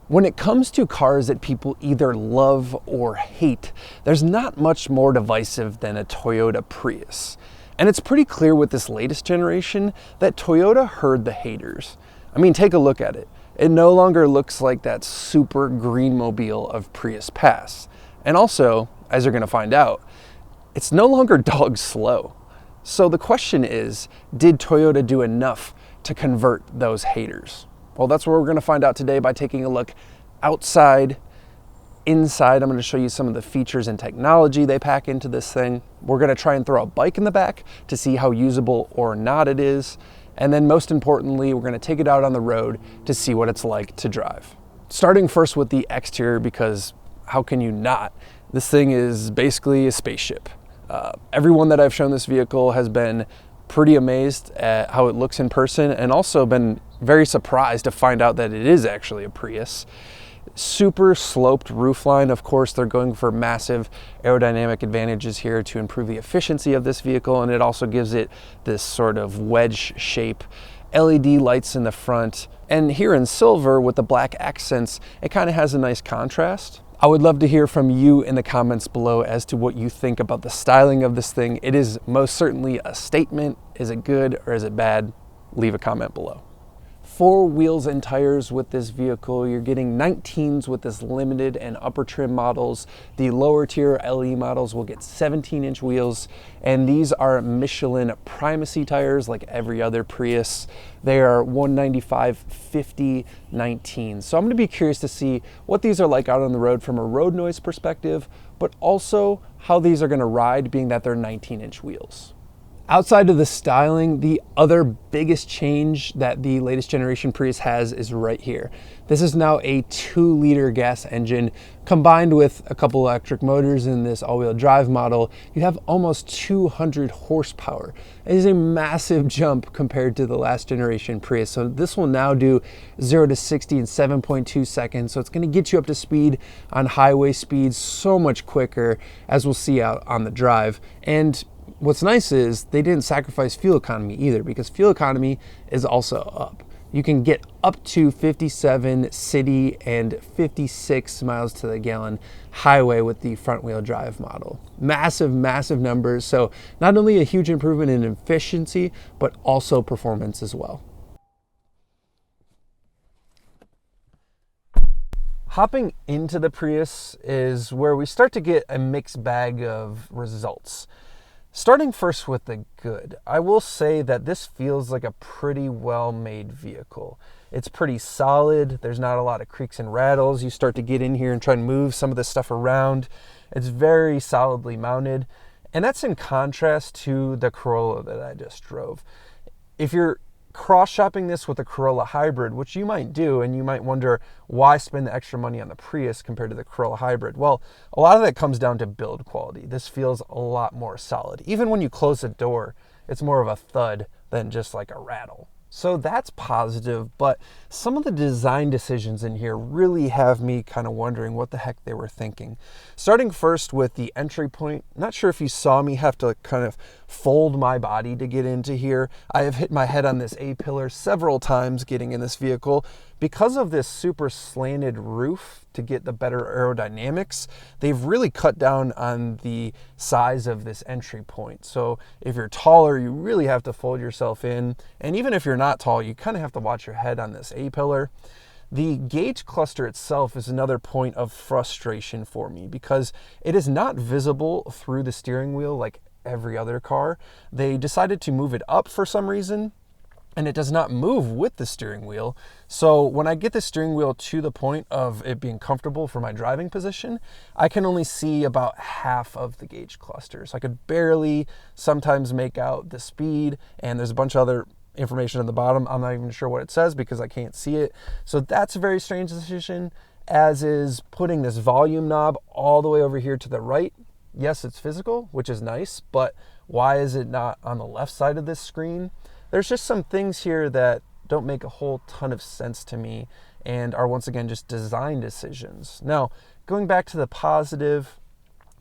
When it comes to cars that people either love or hate, there's not much more divisive than a Toyota Prius. And it's pretty clear with this latest generation that Toyota heard the haters. I mean, take a look at it. It no longer looks like that super green mobile of Prius past. And also, as you're gonna find out, it's no longer dog slow. So the question is, did Toyota do enough to convert those haters? Well, that's what we're gonna find out today by taking a look outside, inside. I'm gonna show you some of the features and technology they pack into this thing. We're gonna try and throw a bike in the back to see how usable or not it is. And then most importantly, we're gonna take it out on the road to see what it's like to drive. Starting first with the exterior, because how can you not? This thing is basically a spaceship. Everyone that I've shown this vehicle has been pretty amazed at how it looks in person, and also been very surprised to find out that it is actually a Prius. Super sloped roofline. Of course, they're going for massive aerodynamic advantages here to improve the efficiency of this vehicle, and it also gives it this sort of wedge shape. LED lights in the front, and here in silver with the black accents, it kind of has a nice contrast. I would love to hear from you in the comments below as to what you think about the styling of this thing. It is most certainly a statement. Is it good or is it bad? Leave a comment below. 4 wheels and tires with this vehicle. You're getting 19s with this limited and upper trim models. The lower tier LE models will get 17-inch wheels, and these are Michelin primacy tires like every other Prius. They are 195/50 19. So I'm going to be curious to see what these are like out on the road from a road noise perspective, but also how these are going to ride, being that they're 19-inch wheels. Outside of the styling, the other biggest change that the latest generation Prius has is right here. This is now a 2-liter gas engine combined with a couple electric motors in this all-wheel drive model. You have almost 200 horsepower. It is a massive jump compared to the last generation Prius. So this will now do 0 to 60 in 7.2 seconds. So it's going to get you up to speed on highway speeds so much quicker, as we'll see out on the drive. And what's nice is they didn't sacrifice fuel economy either, because fuel economy is also up. You can get up to 57 city and 56 miles to the gallon highway with the front wheel drive model. Massive, massive numbers. So not only a huge improvement in efficiency, but also performance as well. Hopping into the Prius is where we start to get a mixed bag of results. Starting first with the good, I will say that this feels like a pretty well-made vehicle. It's pretty solid. There's not a lot of creaks and rattles. You start to get in here and try and move some of this stuff around. It's very solidly mounted, and that's in contrast to the Corolla that I just drove. If you're cross-shopping this with a Corolla hybrid, which you might do, and you might wonder why spend the extra money on the Prius compared to the Corolla hybrid. Well, a lot of that comes down to build quality. This feels a lot more solid. Even when you close the door, it's more of a thud than just like a rattle. So that's positive, but some of the design decisions in here really have me kind of wondering what the heck they were thinking. Starting first with the entry point, not sure if you saw me have to kind of fold my body to get into here. I have hit my head on this A-pillar several times getting in this vehicle. Because of this super slanted roof to get the better aerodynamics, they've really cut down on the size of this entry point. So if you're taller, you really have to fold yourself in. And even if you're not tall, you kind of have to watch your head on this A-pillar. The gauge cluster itself is another point of frustration for me, because it is not visible through the steering wheel like every other car. They decided to move it up for some reason, and it does not move with the steering wheel. So when I get the steering wheel to the point of it being comfortable for my driving position, I can only see about half of the gauge cluster. So I could barely sometimes make out the speed, and there's a bunch of other information on the bottom. I'm not even sure what it says because I can't see it. So that's a very strange decision, as is putting this volume knob all the way over here to the right. Yes, it's physical, which is nice, but why is it not on the left side of this screen? There's just some things here that don't make a whole ton of sense to me and are once again just design decisions. Now, going back to the positive,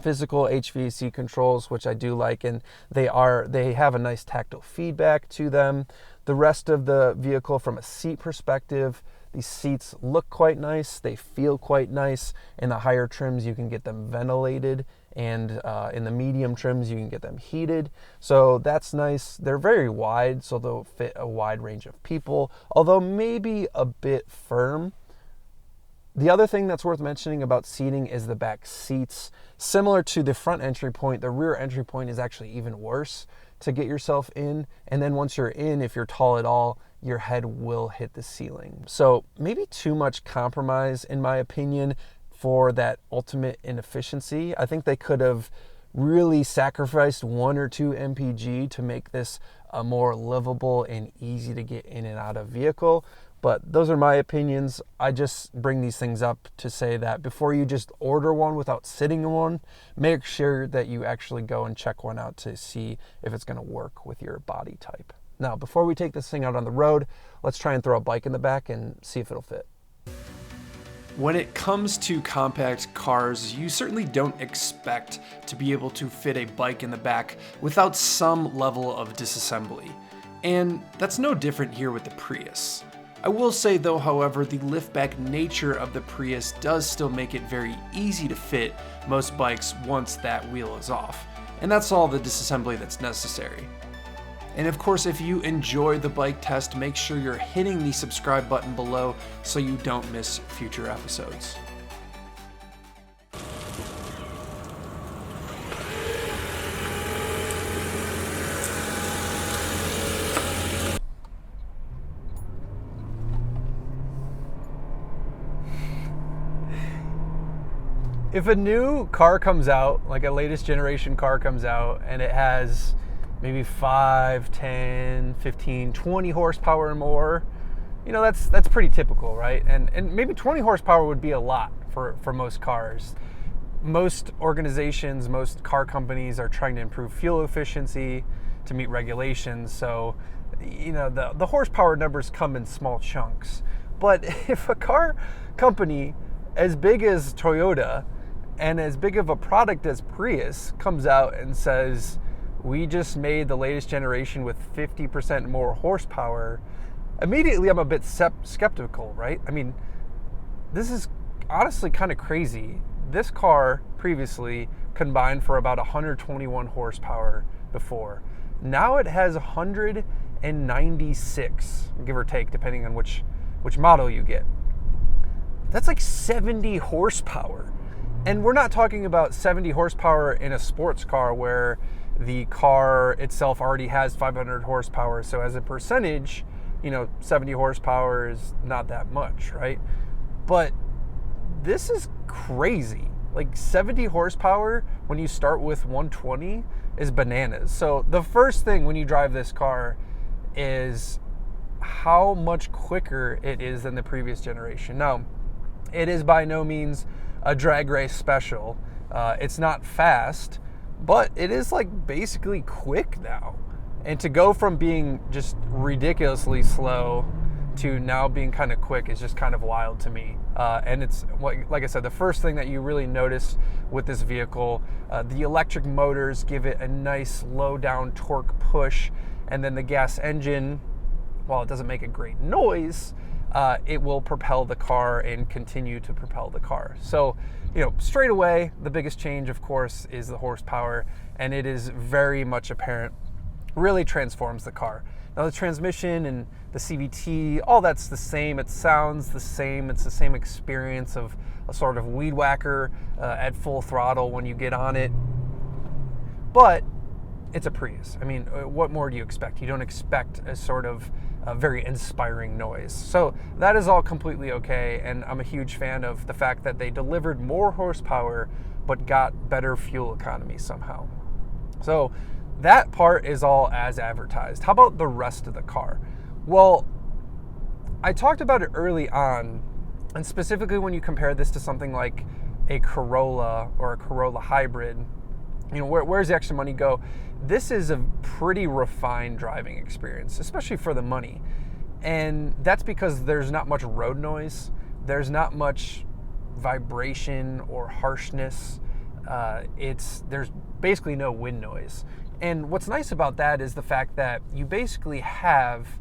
physical HVAC controls, which I do like, and they have a nice tactile feedback to them. The rest of the vehicle from a seat perspective, These seats look quite nice, they feel quite nice. In the higher trims you can get them ventilated, and in the medium trims you can get them heated. So that's nice. They're very wide, so they'll fit a wide range of people, although maybe a bit firm. The other thing that's worth mentioning about seating is the back seats. Similar to the front entry point, the rear entry point is actually even worse to get yourself in. And then once you're in, if you're tall at all, your head will hit the ceiling. So maybe too much compromise, in my opinion, for that ultimate inefficiency. I think they could have really sacrificed 1 or 2 mpg to make this a more livable and easy to get in and out of vehicle. But those are my opinions. I just bring these things up to say that before you just order one without sitting in one, make sure that you actually go and check one out to see if it's going to work with your body type. Now, before we take this thing out on the road, let's try and throw a bike in the back and see if it'll fit. When it comes to compact cars, you certainly don't expect to be able to fit a bike in the back without some level of disassembly. And that's no different here with the Prius. I will say though, however, the liftback nature of the Prius does still make it very easy to fit most bikes once that wheel is off. And that's all the disassembly that's necessary. And of course, if you enjoy the bike test, make sure you're hitting the subscribe button below so you don't miss future episodes. If a new car comes out, like a latest generation car comes out, and it has maybe 5, 10, 15, 20 horsepower or more, you know, that's pretty typical, right? And maybe 20 horsepower would be a lot for most cars. Most organizations, most car companies are trying to improve fuel efficiency to meet regulations. So, you know, the horsepower numbers come in small chunks. But if a car company as big as Toyota and as big of a product as Prius comes out and says, we just made the latest generation with 50% more horsepower, immediately I'm a bit skeptical, right? I mean, this is honestly kind of crazy. This car previously combined for about 121 horsepower before. Now it has 196, give or take, depending on which model you get. That's like 70 horsepower. And we're not talking about 70 horsepower in a sports car where the car itself already has 500 horsepower. So as a percentage, you know, 70 horsepower is not that much, right? But this is crazy. Like 70 horsepower when you start with 120 is bananas. So the first thing when you drive this car is how much quicker it is than the previous generation. Now, it is by no means a drag race special. It's not fast, but it is like basically quick now. And to go from being just ridiculously slow to now being kind of quick is just kind of wild to me. And it's, like I said, the first thing that you really notice with this vehicle, the electric motors give it a nice low down torque push, and then the gas engine, while it doesn't make a great noise, it will propel the car and continue to propel the car. So, you know, straight away, the biggest change, of course, is the horsepower, and it is very much apparent, really transforms the car. Now, the transmission and the CVT, all that's the same. It sounds the same. It's the same experience of a sort of weed whacker at full throttle when you get on it. But it's a Prius. I mean, what more do you expect? You don't expect a sort of very inspiring noise. So that is all completely okay, and I'm a huge fan of the fact that they delivered more horsepower but got better fuel economy somehow. So that part is all as advertised. How about the rest of the car? Well, I talked about it early on, and specifically when you compare this to something like a Corolla or a Corolla hybrid, you know, where's the extra money go? This is a pretty refined driving experience, especially for the money. And that's because there's not much road noise. There's not much vibration or harshness. There's basically no wind noise. And what's nice about that is the fact that you basically have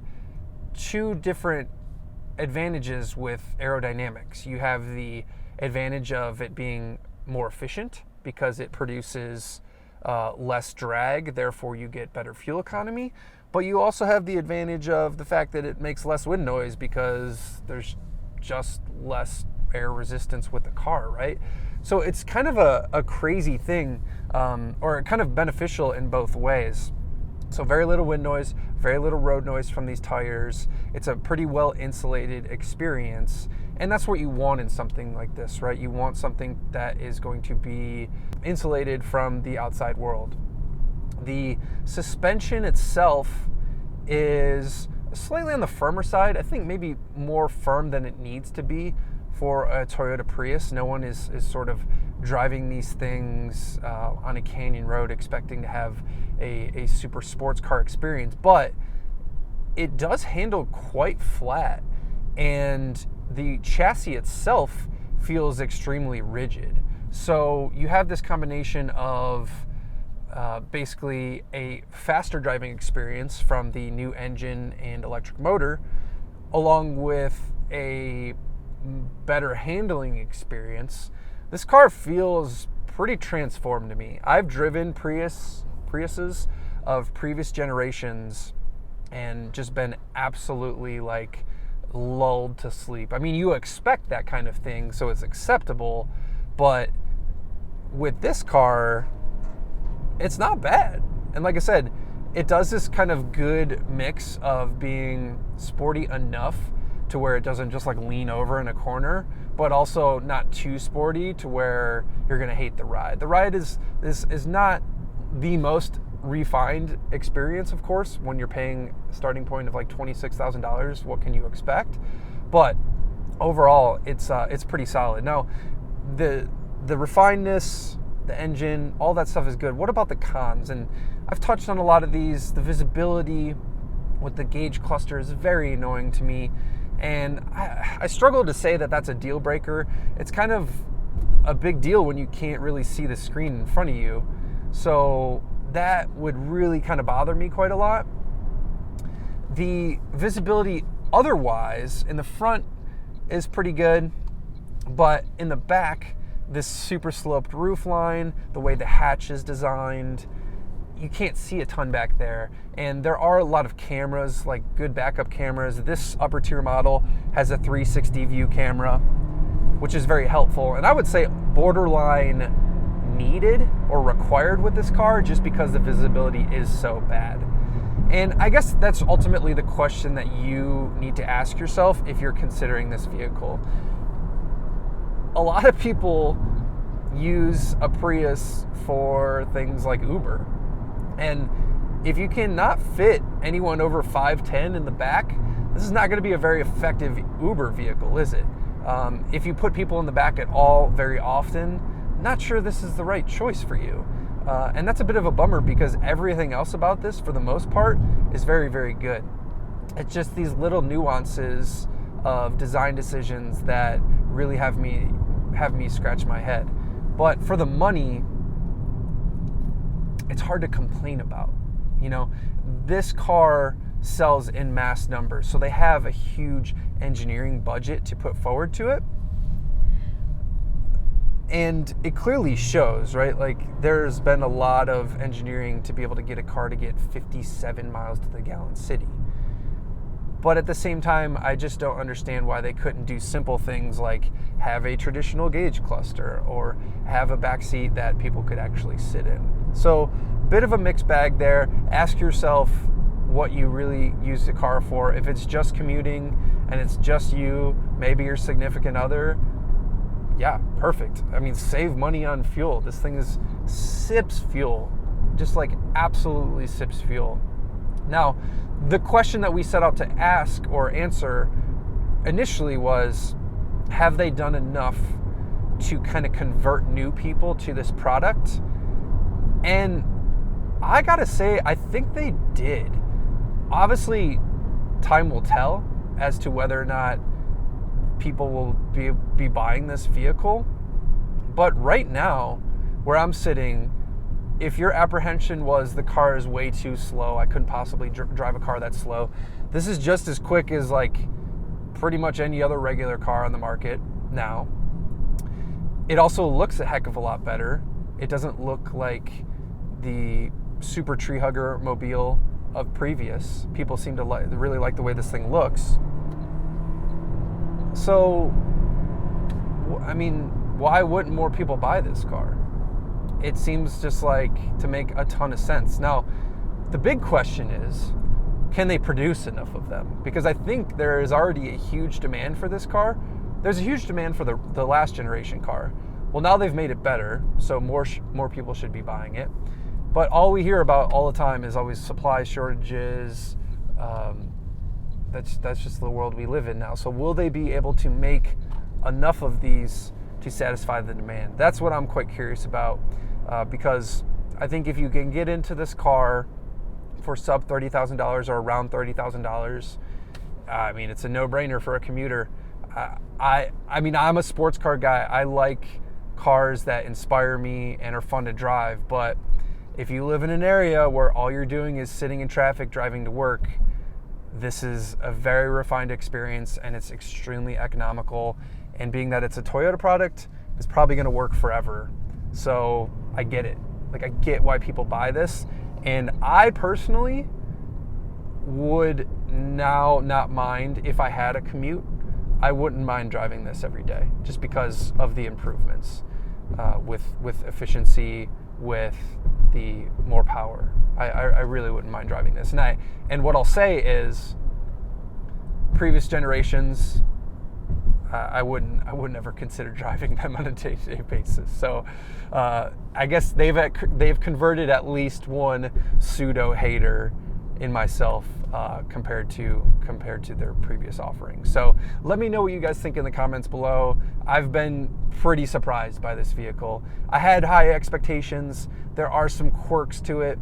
two different advantages with aerodynamics. You have the advantage of it being more efficient because it produces less drag, therefore you get better fuel economy. But you also have the advantage of the fact that it makes less wind noise because there's just less air resistance with the car, right? So it's kind of a crazy thing, or kind of beneficial in both ways. So very little wind noise, very little road noise from these tires. It's a pretty well insulated experience. And that's what you want in something like this, right? You want something that is going to be insulated from the outside world. The suspension itself is slightly on the firmer side. I think maybe more firm than it needs to be for a Toyota Prius. No one is sort of driving these things on a canyon road expecting to have a super sports car experience, but it does handle quite flat, and the chassis itself feels extremely rigid. So you have this combination of basically a faster driving experience from the new engine and electric motor, along with a better handling experience. This car feels pretty transformed to me. I've driven Priuses of previous generations and just been absolutely like lulled to sleep. I mean, you expect that kind of thing, so it's acceptable, but with this car, it's not bad. And like I said, it does this kind of good mix of being sporty enough to where it doesn't just like lean over in a corner, but also not too sporty to where you're gonna hate the ride. The ride is not the most refined experience, of course. When you're paying a starting point of like $26,000, what can you expect? But overall, it's pretty solid. Now, the refinedness, the engine, all that stuff is good. What about the cons? And I've touched on a lot of these. The visibility with the gauge cluster is very annoying to me, and I struggle to say that that's a deal breaker. It's kind of a big deal when you can't really see the screen in front of you. So that would really kind of bother me quite a lot. The visibility otherwise in the front is pretty good, but in the back, this super sloped roof line, the way the hatch is designed, you can't see a ton back there. And there are a lot of cameras, like good backup cameras. This upper tier model has a 360 view camera, which is very helpful. And I would say borderline needed or required with this car, just because the visibility is so bad. And I guess that's ultimately the question that you need to ask yourself if you're considering this vehicle. A lot of people use a Prius for things like Uber. And if you cannot fit anyone over 5'10" in the back, this is not going to be a very effective Uber vehicle, is it? If you put people in the back at all very often, not sure this is the right choice for you. And that's a bit of a bummer, because everything else about this, for the most part, is very, very good. It's just these little nuances of design decisions that really have me scratch my head. But for the money, it's hard to complain about. You know, this car sells in mass numbers, so they have a huge engineering budget to put forward to it. And it clearly shows, right? Like, there's been a lot of engineering to be able to get a car to get 57 miles to the gallon city. But at the same time, I just don't understand why they couldn't do simple things like have a traditional gauge cluster or have a back seat that people could actually sit in. So, bit of a mixed bag there. Ask yourself what you really use the car for. If it's just commuting and it's just you, maybe your significant other, yeah, perfect. I mean, save money on fuel. This thing sips fuel, just like absolutely sips fuel. Now, the question that we set out to ask or answer initially was, have they done enough to kind of convert new people to this product? And I gotta say, I think they did. Obviously, time will tell as to whether or not people will be buying this vehicle. But right now, where I'm sitting, if your apprehension was the car is way too slow, I couldn't possibly drive a car that slow, this is just as quick as like pretty much any other regular car on the market now. It also looks a heck of a lot better. It doesn't look like the super tree hugger mobile of previous. People seem to really like the way this thing looks. So, I mean, why wouldn't more people buy this car? It seems just like to make a ton of sense. Now, the big question is, can they produce enough of them? Because I think there is already a huge demand for this car. There's a huge demand for the last generation car. Well, now they've made it better, so more people should be buying it. But all we hear about all the time is always supply shortages. That's just the world we live in now. So will they be able to make enough of these to satisfy the demand? That's what I'm quite curious about, because I think if you can get into this car for sub $30,000 or around $30,000, I mean, it's a no-brainer for a commuter. I mean, I'm a sports car guy. I like cars that inspire me and are fun to drive, but if you live in an area where all you're doing is sitting in traffic driving to work, this is a very refined experience, and it's extremely economical, and being that it's a Toyota product, it's probably going to work forever. So I get it. Like, I get why people buy this, and I personally would now not mind if I had a commute. I wouldn't mind driving this every day just because of the improvements with efficiency, with the more power. I really wouldn't mind driving this. And what I'll say is, previous generations, I wouldn't ever consider driving them on a day-to-day basis. So I guess they've converted at least one pseudo hater in myself compared to their previous offerings. So let me know what you guys think in the comments below. I've been pretty surprised by this vehicle. I had high expectations. There are some quirks to it.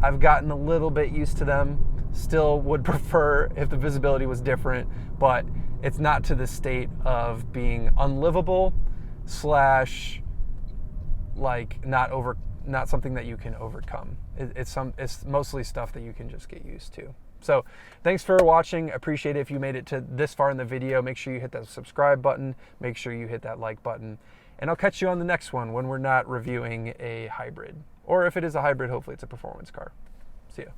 I've gotten a little bit used to them. Still would prefer if the visibility was different, but it's not to the state of being unlivable / like not something that you can overcome. It's mostly stuff that you can just get used to. So thanks for watching. Appreciate it. If you made it to this far in the video, make sure you hit that subscribe button. Make sure you hit that like button. And I'll catch you on the next one when we're not reviewing a hybrid. Or if it is a hybrid, hopefully it's a performance car. See ya.